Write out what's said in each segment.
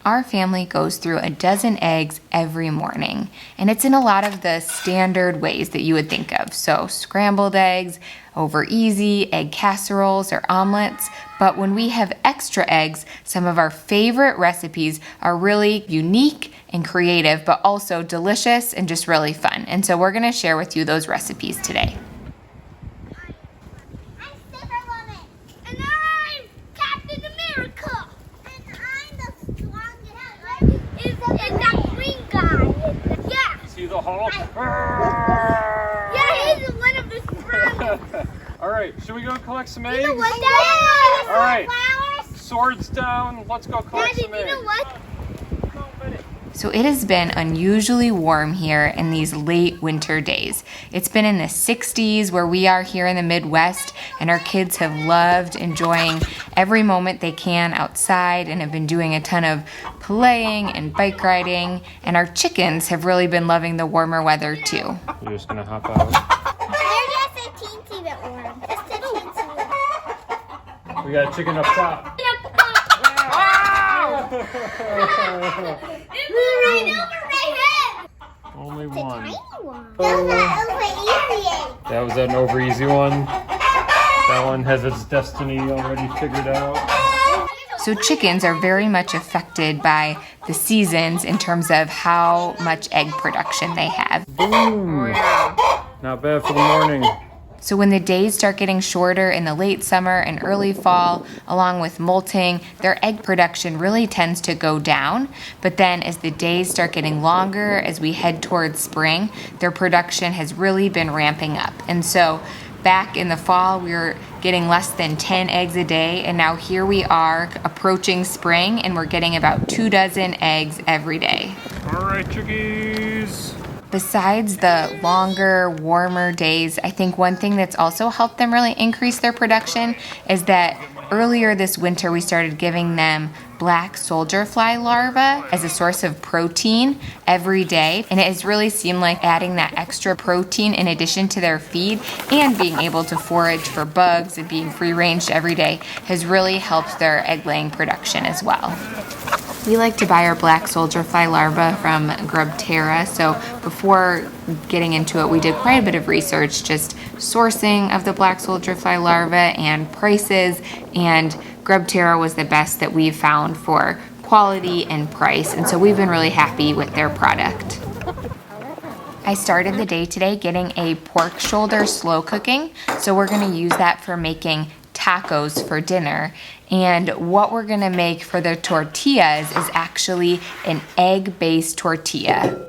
Our family goes through a dozen eggs every morning, and it's in a lot of the standard ways that you would think of. So scrambled eggs, over easy, egg casseroles or omelets. But when we have extra eggs, some of our favorite recipes are really unique and creative, but also delicious and just really fun. And so we're gonna share with you those recipes today. The hall? Yeah, he's one of the strongest. All right, should we go collect some eggs? You know what, Daddy? All right, flowers? Swords down. Let's go collect Daddy, some eggs. You know what? So it has been unusually warm here in these late winter days. It's been in the 60s where we are here in the Midwest, and our kids have loved enjoying every moment they can outside and have been doing a ton of playing and bike riding, and our chickens have really been loving the warmer weather too. You're just gonna hop out. They're just a teensy bit warm. Just a teensy bit. We got a chicken up top. It flew right over my head. Only It's a one. tiny one. That was an over easy one. That one has its destiny already figured out. So chickens are very much affected by the seasons in terms of how much egg production they have. Boom! Not bad for the morning. So when the days start getting shorter in the late summer and early fall, along with molting, their egg production really tends to go down. But then as the days start getting longer, as we head towards spring, their production has really been ramping up. And so back in the fall, we were getting less than 10 eggs a day, and now here we are approaching spring, and we're getting about 24 eggs every day. All right, chickies. Besides the longer, warmer days, I think one thing that's also helped them really increase their production is that earlier this winter we started giving them black soldier fly larvae as a source of protein every day, and it has really seemed like adding that extra protein in addition to their feed and being able to forage for bugs and being free range every day has really helped their egg laying production as well. We like to buy our black soldier fly larvae from Grubterra, so before getting into it, we did quite a bit of research, just sourcing of the black soldier fly larvae and prices, and Grubterra was the best that we've found for quality and price, and so we've been really happy with their product. I started the day today getting a pork shoulder slow cooking, so we're gonna use that for making tacos for dinner. And what we're gonna make for the tortillas is actually an egg-based tortilla.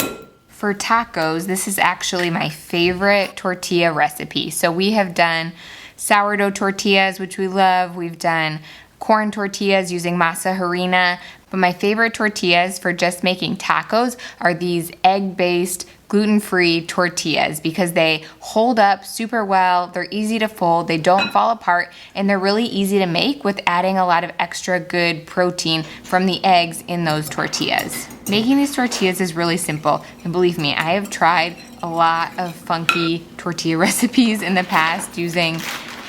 For tacos, this is actually my favorite tortilla recipe. So we have done sourdough tortillas, which we love. We've done corn tortillas using masa harina. But my favorite tortillas for just making tacos are these egg-based gluten-free tortillas because they hold up super well, they're easy to fold, they don't fall apart, and they're really easy to make with adding a lot of extra good protein from the eggs in those tortillas. Making these tortillas is really simple, and believe me, I have tried a lot of funky tortilla recipes in the past using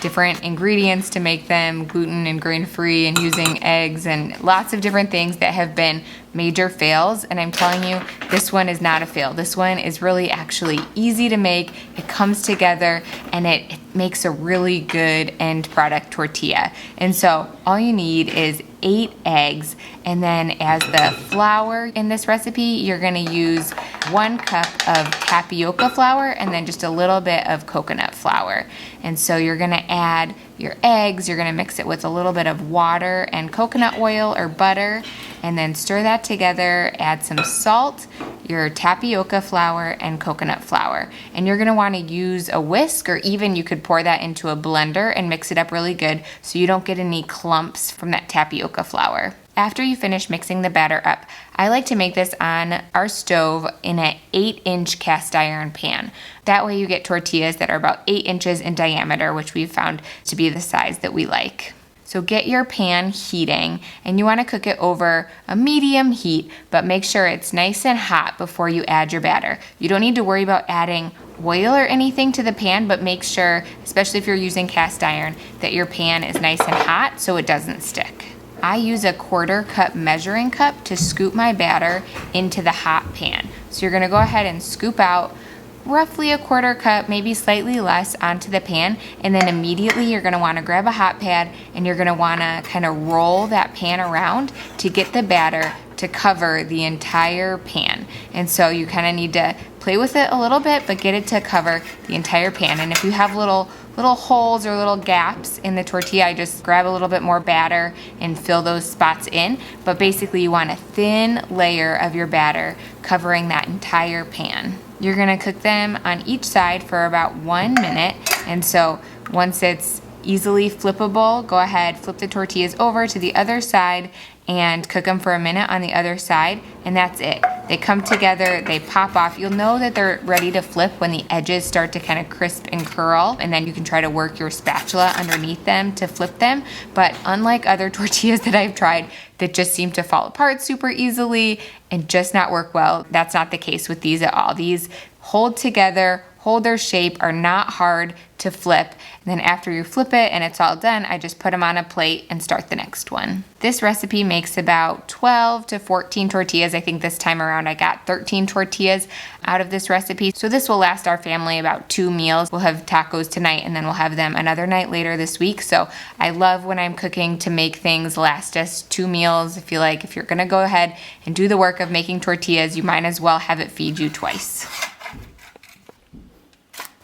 different ingredients to make them gluten and grain-free and using eggs and lots of different things that have been major fails, and I'm telling you, this one is not a fail. This one is really actually easy to make. It comes together and it makes a really good end product tortilla. And so all you need is 8 eggs, and then as the flour in this recipe, you're gonna use 1 cup of tapioca flour and then just a little bit of coconut flour. And so you're gonna add your eggs, you're gonna mix it with a little bit of water and coconut oil or butter, and then stir that together, add some salt, your tapioca flour, and coconut flour. And you're gonna wanna use a whisk, or even you could pour that into a blender and mix it up really good so you don't get any clumps from that tapioca flour. After you finish mixing the batter up, I like to make this on our stove in an 8-inch cast iron pan. That way you get tortillas that are about 8 inches in diameter, which we've found to be the size that we like. So get your pan heating, and you want to cook it over a medium heat, but make sure it's nice and hot before you add your batter. You don't need to worry about adding oil or anything to the pan, but make sure, especially if you're using cast iron, that your pan is nice and hot so it doesn't stick. I use a 1/4 cup measuring cup to scoop my batter into the hot pan. So you're gonna go ahead and scoop out roughly a 1/4 cup, maybe slightly less, onto the pan, and then immediately you're gonna wanna grab a hot pad and you're gonna wanna kind of roll that pan around to get the batter to cover the entire pan. And so you kind of need to play with it a little bit, but get it to cover the entire pan. And if you have little holes or little gaps in the tortilla, I just grab a little bit more batter and fill those spots in. But basically you want a thin layer of your batter covering that entire pan. You're gonna cook them on each side for about 1 minute. And so once it's easily flippable, go ahead, flip the tortillas over to the other side and cook them for a minute on the other side, and that's it. They come together, they pop off. You'll know that they're ready to flip when the edges start to kind of crisp and curl, and then you can try to work your spatula underneath them to flip them. But unlike other tortillas that I've tried that just seem to fall apart super easily and just not work well, that's not the case with these at all. These hold together, hold their shape, are not hard to flip. And then after you flip it and it's all done, I just put them on a plate and start the next one. This recipe makes about 12 to 14 tortillas. I think this time around I got 13 tortillas out of this recipe. So this will last our family about 2 meals. We'll have tacos tonight and then we'll have them another night later this week. So I love when I'm cooking to make things last us 2 meals. I feel like if you're gonna go ahead and do the work of making tortillas, you might as well have it feed you twice.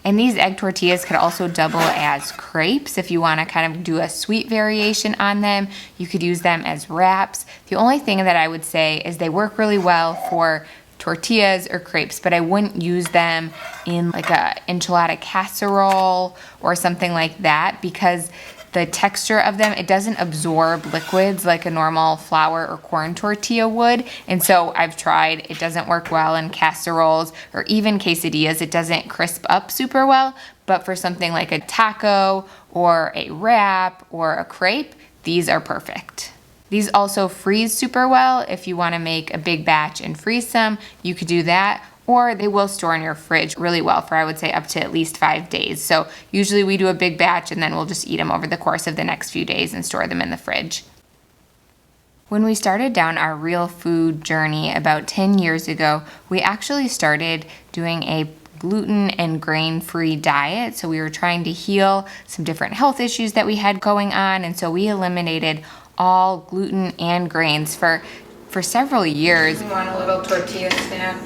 And these egg tortillas could also double as crepes if you want to kind of do a sweet variation on them. You could use them as wraps. The only thing that I would say is they work really well for tortillas or crepes, but I wouldn't use them in like a enchilada casserole or something like that because the texture of them, it doesn't absorb liquids like a normal flour or corn tortilla would. And so I've tried, it doesn't work well in casseroles or even quesadillas. It doesn't crisp up super well, but for something like a taco or a wrap or a crepe, these are perfect. These also freeze super well. If you want to make a big batch and freeze some, you could do that. Or they will store in your fridge really well for, I would say, up to at least 5 days. So usually we do a big batch and then we'll just eat them over the course of the next few days and store them in the fridge. When we started down our real food journey about 10 years ago, we actually started doing a gluten and grain-free diet. So we were trying to heal some different health issues that we had going on. And so we eliminated all gluten and grains for several years. You want a little tortilla snack?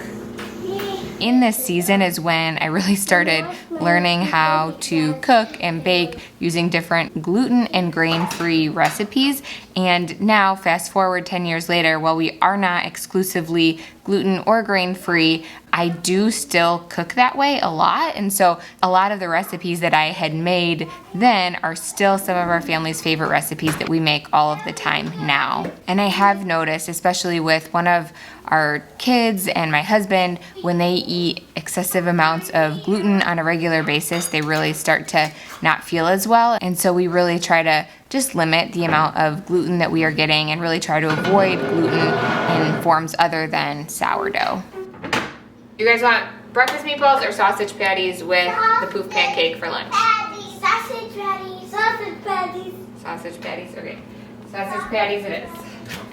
In this season is when I really started learning how to cook and bake using different gluten and grain-free recipes. And now, fast forward 10 years later, while we are not exclusively gluten or grain-free, I do still cook that way a lot. And so a lot of the recipes that I had made then are still some of our family's favorite recipes that we make all of the time now. And I have noticed, especially with one of our kids and my husband, when they eat excessive amounts of gluten on a regular basis, they really start to not feel as well. And so we really try to just limit the amount of gluten that we are getting and really try to avoid gluten in forms other than sourdough. You guys want breakfast meatballs or sausage patties with the poof pancake for lunch? Sausage patties. Sausage patties. Sausage patties, okay. Sausage patties it is.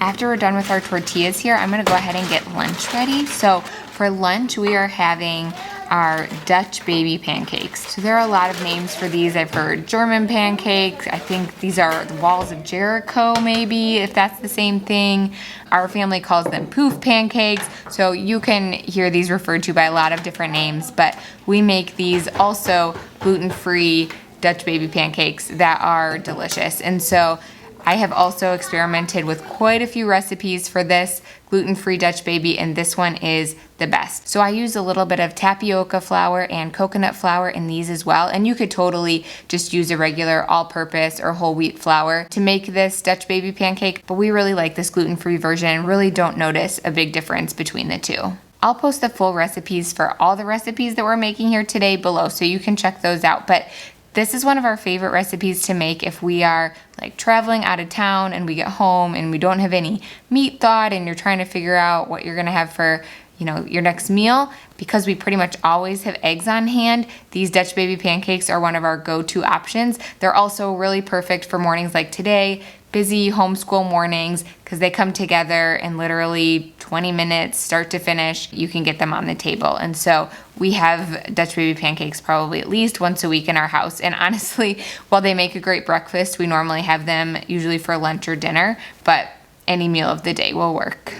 After we're done with our tortillas here, I'm gonna go ahead and get lunch ready. So for lunch, we are having our Dutch baby pancakes. So there are a lot of names for these. I've heard German pancakes. I think these are the walls of Jericho, maybe, if that's the same thing. Our family calls them poof pancakes. So you can hear these referred to by a lot of different names, but we make these also gluten-free Dutch baby pancakes that are delicious. And so I have also experimented with quite a few recipes for this gluten-free Dutch baby, and this one is the best. So I use a little bit of tapioca flour and coconut flour in these as well, and you could totally just use a regular all-purpose or whole wheat flour to make this Dutch baby pancake, but we really like this gluten-free version and really don't notice a big difference between the two. I'll post the full recipes for all the recipes that we're making here today below, so you can check those out. But this is one of our favorite recipes to make if we are like traveling out of town and we get home and we don't have any meat thawed and you're trying to figure out what you're gonna have for, your next meal. Because we pretty much always have eggs on hand, these Dutch baby pancakes are one of our go-to options. They're also really perfect for mornings like today, busy homeschool mornings, because they come together in literally 20 minutes, start to finish, you can get them on the table. And so we have Dutch baby pancakes probably at least once a week in our house. And honestly, while they make a great breakfast, we normally have them usually for lunch or dinner, but any meal of the day will work.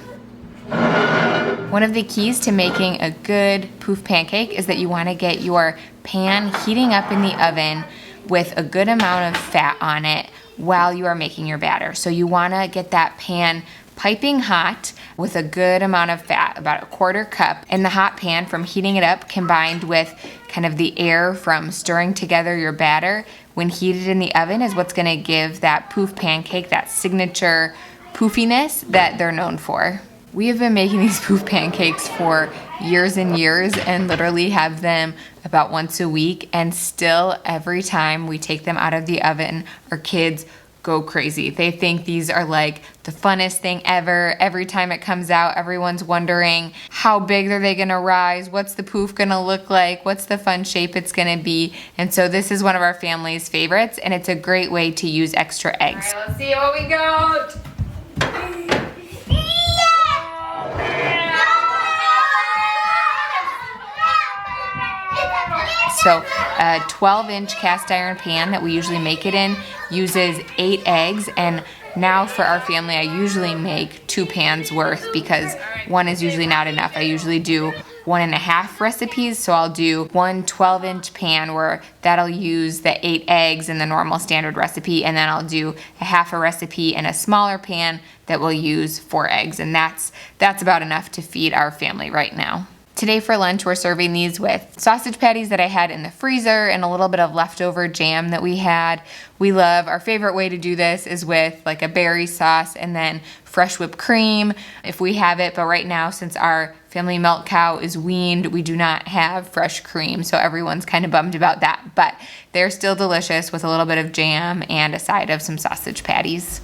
One of the keys to making a good poof pancake is that you want to get your pan heating up in the oven with a good amount of fat on it while you are making your batter. So you want to get that pan piping hot with a good amount of fat, about a 1/4 cup. And the hot pan from heating it up combined with kind of the air from stirring together your batter when heated in the oven is what's going to give that poof pancake that signature poofiness that they're known for. We have been making these poof pancakes for years and years and literally have them about once a week, and still every time we take them out of the oven, our kids go crazy. They think these are like the funnest thing ever. Every time it comes out, everyone's wondering how big are they gonna rise? What's the poof gonna look like? What's the fun shape it's gonna be? And so this is one of our family's favorites, and it's a great way to use extra eggs. All right, let's see what we got. So a 12-inch cast iron pan that we usually make it in uses 8 eggs, and now for our family I usually make 2 pans worth because one is usually not enough. I usually do 1.5 recipes, so I'll do one 12-inch pan where that'll use the 8 eggs in the normal standard recipe, and then I'll do a half a recipe in a smaller pan that will use 4 eggs, and that's about enough to feed our family right now. Today for lunch, we're serving these with sausage patties that I had in the freezer and a little bit of leftover jam that we had. We love, our favorite way to do this is with like a berry sauce and then fresh whipped cream if we have it. But right now, since our family milk cow is weaned, we do not have fresh cream. So everyone's kind of bummed about that. But they're still delicious with a little bit of jam and a side of some sausage patties.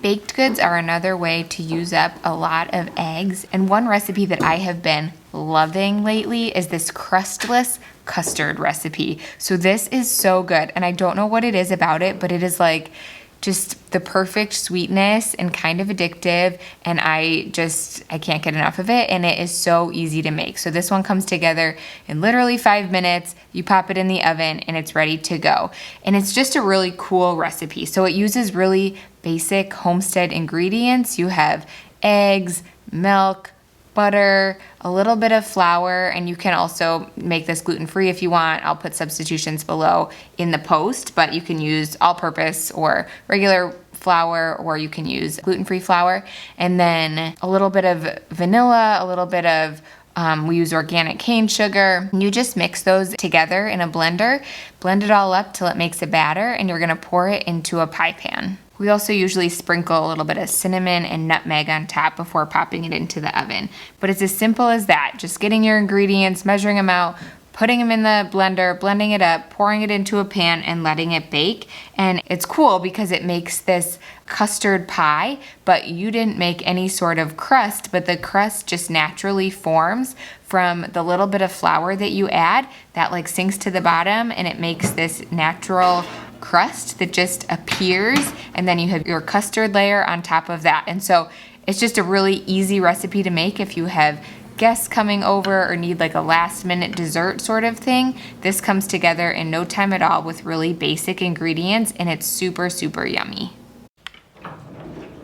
Baked goods are another way to use up a lot of eggs, and one recipe that I have been loving lately is this crustless custard recipe. So this is so good, and I don't know what it is about it, but it is like just the perfect sweetness and kind of addictive, and I can't get enough of it, and it is so easy to make. So this one comes together in literally 5 minutes. You pop it in the oven and it's ready to go. And it's just a really cool recipe. So it uses really basic homestead ingredients. You have eggs, milk, butter, a little bit of flour, and you can also make this gluten-free if you want. I'll put substitutions below in the post, but you can use all-purpose or regular flour, or you can use gluten-free flour. And then a little bit of vanilla, a little bit of we use organic cane sugar. You just mix those together in a blender, blend it all up till it makes a batter, and you're gonna pour it into a pie pan. We also usually sprinkle a little bit of cinnamon and nutmeg on top before popping it into the oven. But it's as simple as that, just getting your ingredients, measuring them out, putting them in the blender, blending it up, pouring it into a pan, and letting it bake. And it's cool because it makes this custard pie, but you didn't make any sort of crust, but the crust just naturally forms from the little bit of flour that you add that like sinks to the bottom, and it makes this natural crust that just appears, and then you have your custard layer on top of that. And so it's just a really easy recipe to make if you have guests coming over or need like a last minute dessert sort of thing. This comes together in no time at all with really basic ingredients, and it's super, super yummy.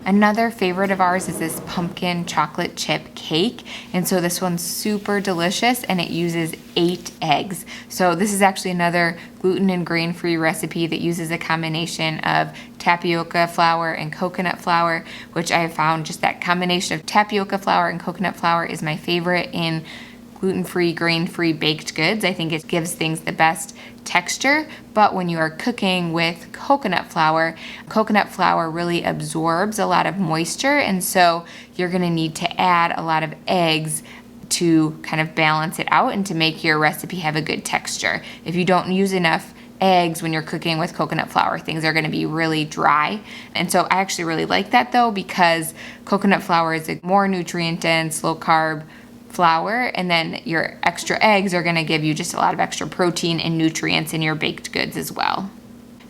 Another favorite of ours is this pumpkin chocolate chip cake. And so this one's super delicious, and it uses 8 eggs. So this is actually another gluten and grain-free recipe that uses a combination of tapioca flour and coconut flour, which I have found just that combination of tapioca flour and coconut flour is my favorite in gluten-free, grain-free baked goods. I think it gives things the best texture, but when you are cooking with coconut flour really absorbs a lot of moisture, and so you're gonna need to add a lot of eggs to kind of balance it out and to make your recipe have a good texture. If you don't use enough eggs when you're cooking with coconut flour, things are gonna be really dry. And so I actually really like that though, because coconut flour is a more nutrient dense, low carb flour, and then your extra eggs are gonna give you just a lot of extra protein and nutrients in your baked goods as well.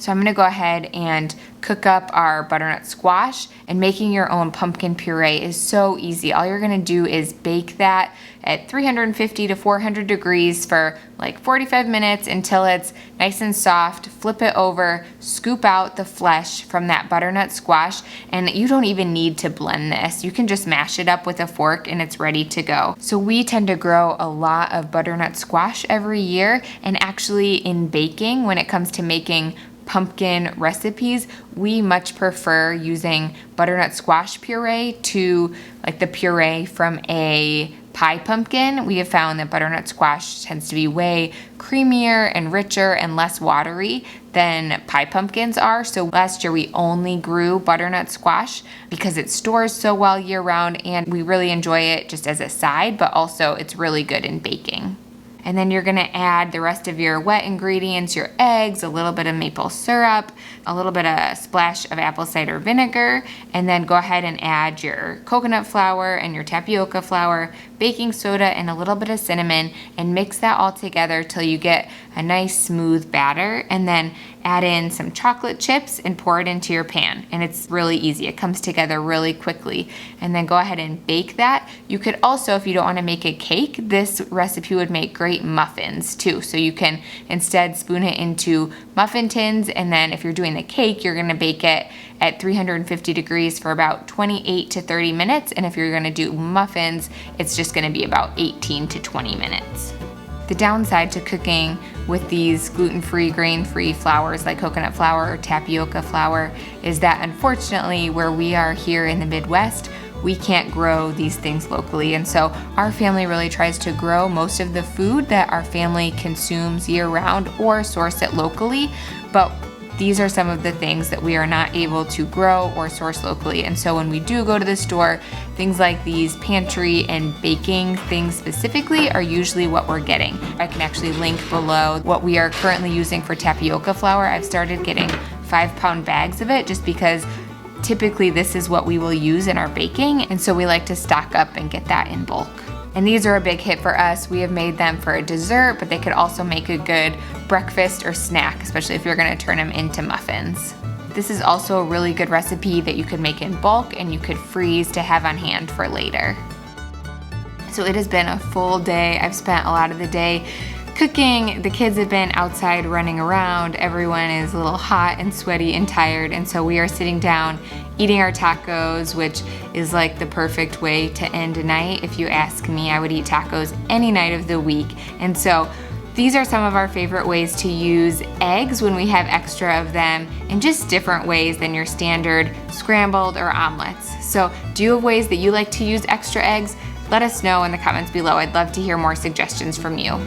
So I'm gonna go ahead and cook up our butternut squash, and making your own pumpkin puree is so easy. All you're gonna do is bake that at 350 to 400 degrees for like 45 minutes until it's nice and soft. Flip it over, scoop out the flesh from that butternut squash, and you don't even need to blend this. You can just mash it up with a fork and it's ready to go. So we tend to grow a lot of butternut squash every year, and actually in baking, when it comes to making pumpkin recipes, we much prefer using butternut squash puree to like the puree from a pie pumpkin. We have found that butternut squash tends to be way creamier and richer and less watery than pie pumpkins are. So last year we only grew butternut squash because it stores so well year round, and we really enjoy it just as a side, but also it's really good in baking. And then you're gonna add the rest of your wet ingredients, your eggs, a little bit of maple syrup, a little bit of a splash of apple cider vinegar, and then go ahead and add your coconut flour and your tapioca flour, baking soda, and a little bit of cinnamon, and mix that all together till you get a nice smooth batter. And then add in some chocolate chips and pour it into your pan. And it's really easy. It comes together really quickly. And then go ahead and bake that. You could also, if you don't want to make a cake, this recipe would make great muffins too. So you can instead spoon it into muffin tins, and then if you're doing the cake, you're gonna bake it at 350 degrees for about 28 to 30 minutes. And if you're gonna do muffins, it's just gonna be about 18 to 20 minutes. The downside to cooking with these gluten-free, grain-free flours like coconut flour or tapioca flour is that unfortunately where we are here in the Midwest, we can't grow these things locally. And so our family really tries to grow most of the food that our family consumes year round or source it locally. But these are some of the things that we are not able to grow or source locally. And so when we do go to the store, things like these pantry and baking things specifically are usually what we're getting. I can actually link below what we are currently using for tapioca flour. I've started getting 5-pound bags of it just because typically this is what we will use in our baking. And so we like to stock up and get that in bulk. And these are a big hit for us. We have made them for a dessert, but they could also make a good breakfast or snack, especially if you're gonna turn them into muffins. This is also a really good recipe that you could make in bulk and you could freeze to have on hand for later. So it has been a full day. I've spent a lot of the day cooking. The kids have been outside running around. Everyone is a little hot and sweaty and tired. And so we are sitting down eating our tacos, which is like the perfect way to end a night. If you ask me, I would eat tacos any night of the week. And so these are some of our favorite ways to use eggs when we have extra of them, in just different ways than your standard scrambled or omelets. So do you have ways that you like to use extra eggs? Let us know in the comments below. I'd love to hear more suggestions from you.